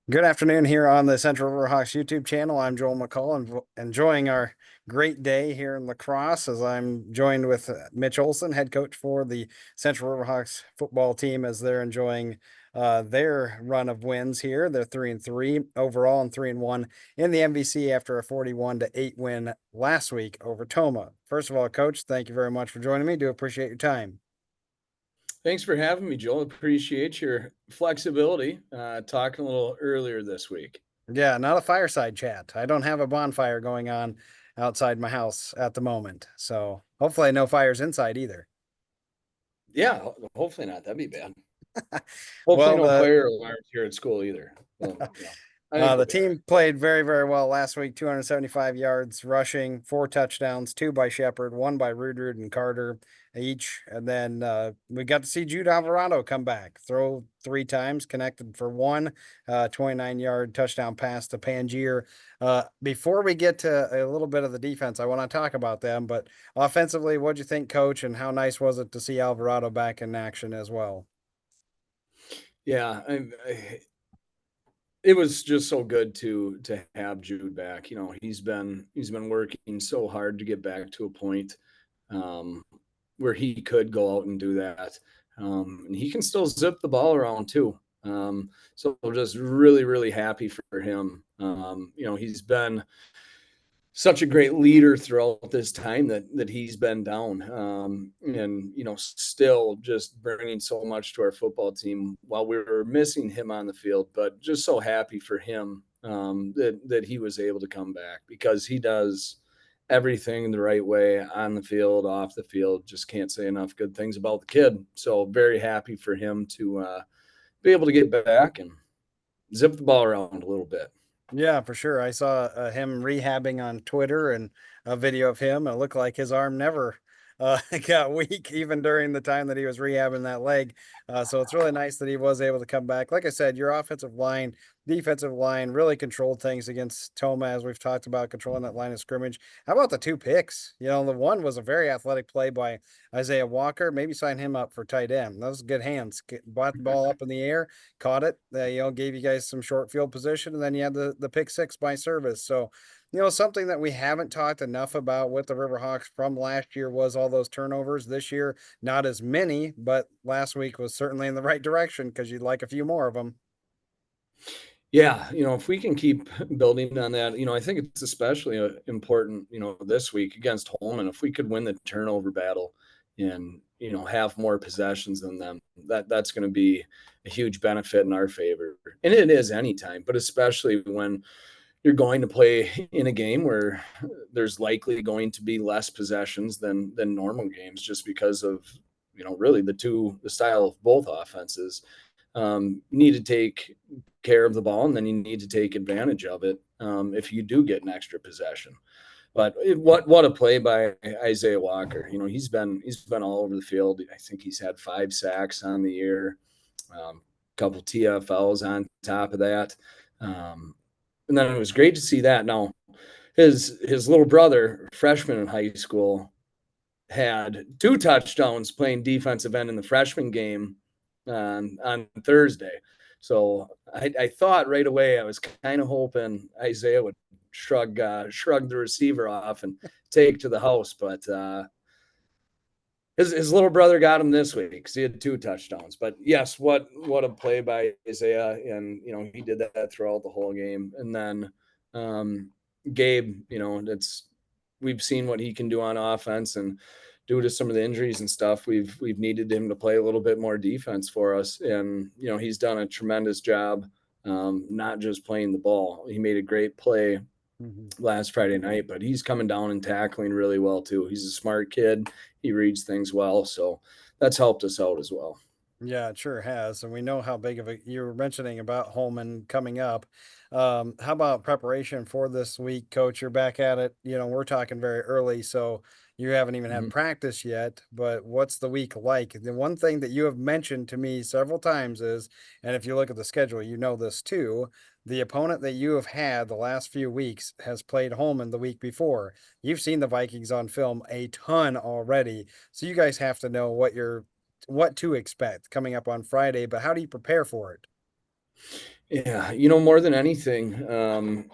Good afternoon here on the Central Riverhawks YouTube channel. I'm Joel McCall and enjoying our great day here in lacrosse as I'm joined with Mitch Olson, head coach for the Central Riverhawks football team as they're enjoying their run of wins here. They're 3-3 overall and 3-1 in the MVC after a 41-8 win last week over Tomah. First of all, coach, thank you very much for joining me. Do appreciate your time. Thanks for having me, Joel. Appreciate your flexibility. Talking a little earlier this week. Yeah, not a fireside chat. I don't have a bonfire going on outside my house at the moment. So hopefully no fires inside either. Yeah, hopefully not. That'd be bad. Hopefully Well, no the fire alarms here at school either. Well, I think The we'll be all right. team played very, very well last week. 275 yards rushing, 4 touchdowns, two by Shepard, one by Rudrud and Carter each. And then we got to see Jude Alvarado come back, throw 3 times, connected for one 29-yard touchdown pass to Pangier. Before we get to a little bit of the defense, I want to talk about them. But offensively, what'd you think, Coach? And how nice was it to see Alvarado back in action as well? Yeah, it was just so good to have Jude back. He's been working so hard to get back to a point um, where he could go out and do that, and he can still zip the ball around too. So just really, really happy for him. He's been such a great leader throughout this time that he's been down, and still just bringing so much to our football team while we were missing him on the field. But just so happy for him that he was able to come back because he does everything the right way on the field, off the field. Just can't say enough good things about the kid. So very happy for him to be able to get back and zip the ball around a little bit. Yeah, for sure. I saw him rehabbing on Twitter and a video of him. It looked like his arm never got weak, even during the time that he was rehabbing that leg. So it's really nice that he was able to come back. Like I said, your offensive line, defensive line really controlled things against Tomah, as we've talked about, controlling that line of scrimmage. How about the 2 picks? The one was a very athletic play by Isaiah Walker. Maybe sign him up for tight end. Those good hands. Brought the ball up in the air, caught it, gave you guys some short field position, and then you had the pick six by Service. So, something that we haven't talked enough about with the Riverhawks from last year was all those turnovers. This year, not as many, but last week was certainly in the right direction because you'd like a few more of them. Yeah, if we can keep building on that, I think it's especially important, this week against Holmen. If we could win the turnover battle and, have more possessions than them, that's going to be a huge benefit in our favor. And it is anytime, but especially when you're going to play in a game where there's likely going to be less possessions than normal games just because of, really the style of both offenses. You need to take care of the ball, and then you need to take advantage of it if you do get an extra possession. But what a play by Isaiah Walker! He's been all over the field. I think he's had 5 sacks on the year, couple TFLs on top of that, and then it was great to see that. Now his little brother, freshman in high school, had 2 touchdowns playing defensive end in the freshman game on Thursday. So I thought right away I was kind of hoping Isaiah would shrug the receiver off and take to the house, but his little brother got him this week because he had 2 touchdowns. But yes, what a play by Isaiah, and he did that throughout the whole game. And then Gabe, it's we've seen what he can do on offense, and due to some of the injuries and stuff, we've needed him to play a little bit more defense for us, and he's done a tremendous job, not just playing the ball. He made a great play Mhm. last Friday night, but he's coming down and tackling really well too. He's a smart kid. He reads things well, so that's helped us out as well. Yeah, it sure has. And we know how big of a you were mentioning about Holman coming up. How about preparation for this week, coach? You're back at it. We're talking very early, so you haven't even had Mhm. practice yet. But what's the week like? The one thing that you have mentioned to me several times is, and if you look at the schedule, you know this too, the opponent that you have had the last few weeks has played Holman the week before. You've seen the Vikings on film a ton already. So you guys have to know what to expect coming up on Friday, but how do you prepare for it? Yeah, more than anything,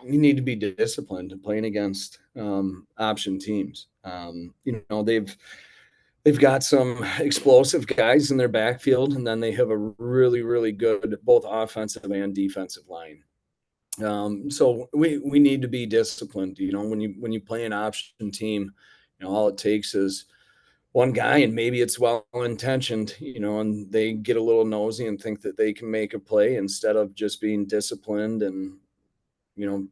you need to be disciplined playing against option teams. They've got some explosive guys in their backfield, and then they have a really, really good both offensive and defensive line. So we need to be disciplined. When you play an option team, all it takes is one guy, and maybe it's well intentioned, and they get a little nosy and think that they can make a play instead of just being disciplined and you know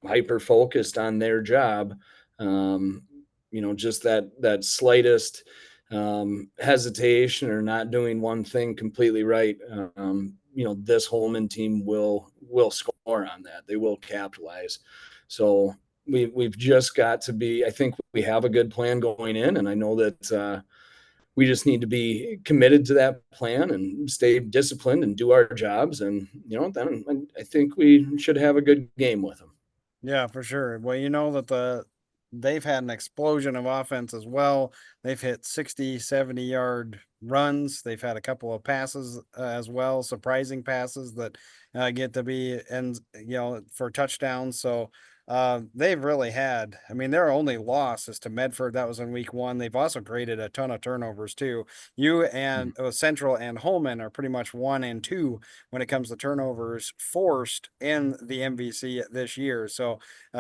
hyper focused on their job. Um, just that slightest hesitation or not doing one thing completely right. This Holman team will score on that. They will capitalize. So we've just got to be. I think we have a good plan going in, and I know that. We just need to be committed to that plan and stay disciplined and do our jobs. And, then I think we should have a good game with them. Yeah, for sure. Well, you know that they've had an explosion of offense as well. They've hit 60, 70-yard runs. They've had a couple of passes as well, surprising passes that get to be and for touchdowns. So they've really had, I mean, their only loss is to Medford. That was in week 1. They've also created a ton of turnovers too. You and Central and Holmen are pretty much 1 and 2 when it comes to turnovers forced in the MVC this year. So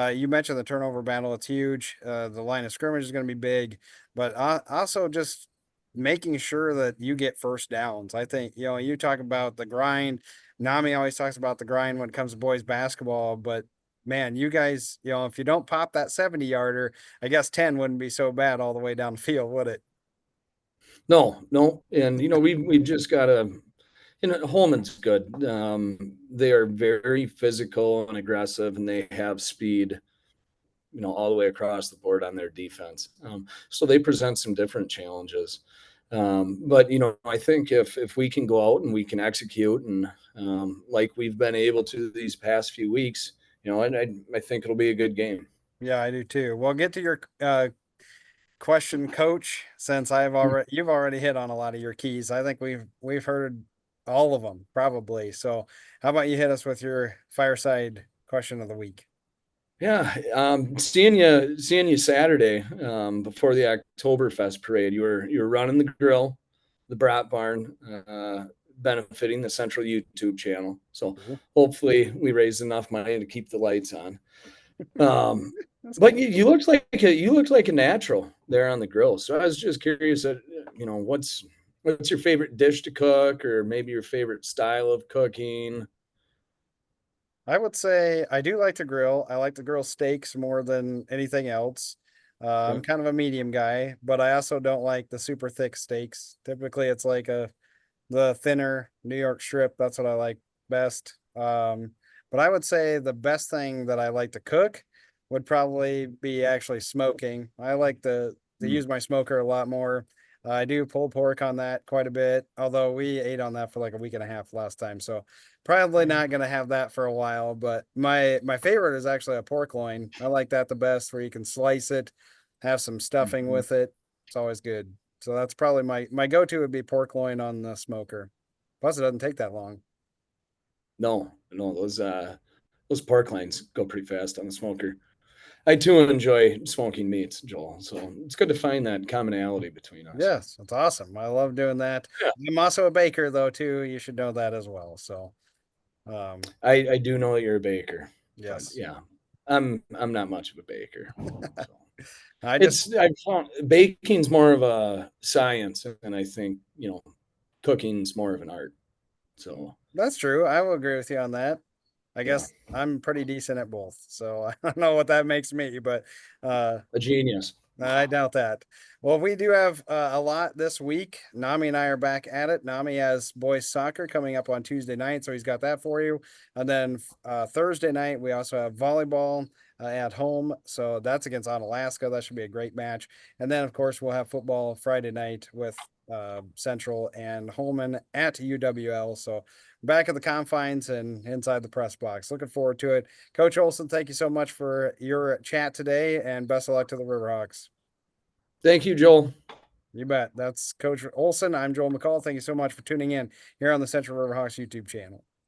you mentioned the turnover battle; it's huge. The line of scrimmage is going to be big, but also just making sure that you get first downs. I think you talk about the grind. Nami always talks about the grind when it comes to boys basketball, but man, you guys, if you don't pop that 70-yarder, I guess 10 wouldn't be so bad all the way down the field, would it? No, no. And, we've just got to, Holman's good. They are very physical and aggressive, and they have speed, all the way across the board on their defense. So they present some different challenges. But I think if we can go out and we can execute and like we've been able to these past few weeks, I think it'll be a good game. Yeah, I do too. Well, get to your question, coach, since you've already hit on a lot of your keys. I think we've heard all of them probably. So how about you hit us with your fireside question of the week? Yeah, seeing you Saturday before the Oktoberfest parade. You were running the grill, the Brat Barn, benefiting the Central YouTube channel. So Cool. hopefully we raised enough money to keep the lights on. That's But cool. you looked like a natural there on the grill. So I was just curious, what's your favorite dish to cook, or maybe your favorite style of cooking? I would say I do like to grill. I like to grill steaks more than anything else. I'm Okay. kind of a medium guy, but I also don't like the super thick steaks. Typically, it's like the thinner New York strip. That's what I like best. But I would say the best thing that I like to cook would probably be actually smoking. I like to Mm, use my smoker a lot more. I do pulled pork on that quite a bit, although we ate on that for like a week and a half last time. So probably not gonna have that for a while. But my favorite is actually a pork loin. I like that the best, where you can slice it, have some stuffing mhm. with it. It's always good. So that's probably my go-to would be pork loin on the smoker. Plus, it doesn't take that long. No, no, those pork lines go pretty fast on the smoker. I too enjoy smoking meats, Joel. So it's good to find that commonality between us. Yes, that's awesome. I love doing that. Yeah, I'm also a baker though too. You should know that as well. So, um, I do know that you're a baker, but yes, yeah, I'm not much of a baker. So I just I've found baking's more of a science, and I think cooking's more of an art. So that's true. I will agree with you on that. I yeah, guess I'm pretty decent at both. So I don't know what that makes me, but uh, a genius. I doubt that. Well, we do have a lot this week. Nami and I are back at it. Nami has boys soccer coming up on Tuesday night, so he's got that for you. And then Thursday night, we also have volleyball at home. So that's against Onalaska. That should be a great match. And then, of course, we'll have football Friday night with Central and Holmen at UWL. So back at the confines and inside the press box. Looking forward to it. Coach Olson, thank you so much for your chat today, and best of luck to the Riverhawks. Thank you, Joel. You bet. That's Coach Olson. I'm Joel McCall. Thank you so much for tuning in here on the Central Riverhawks YouTube channel.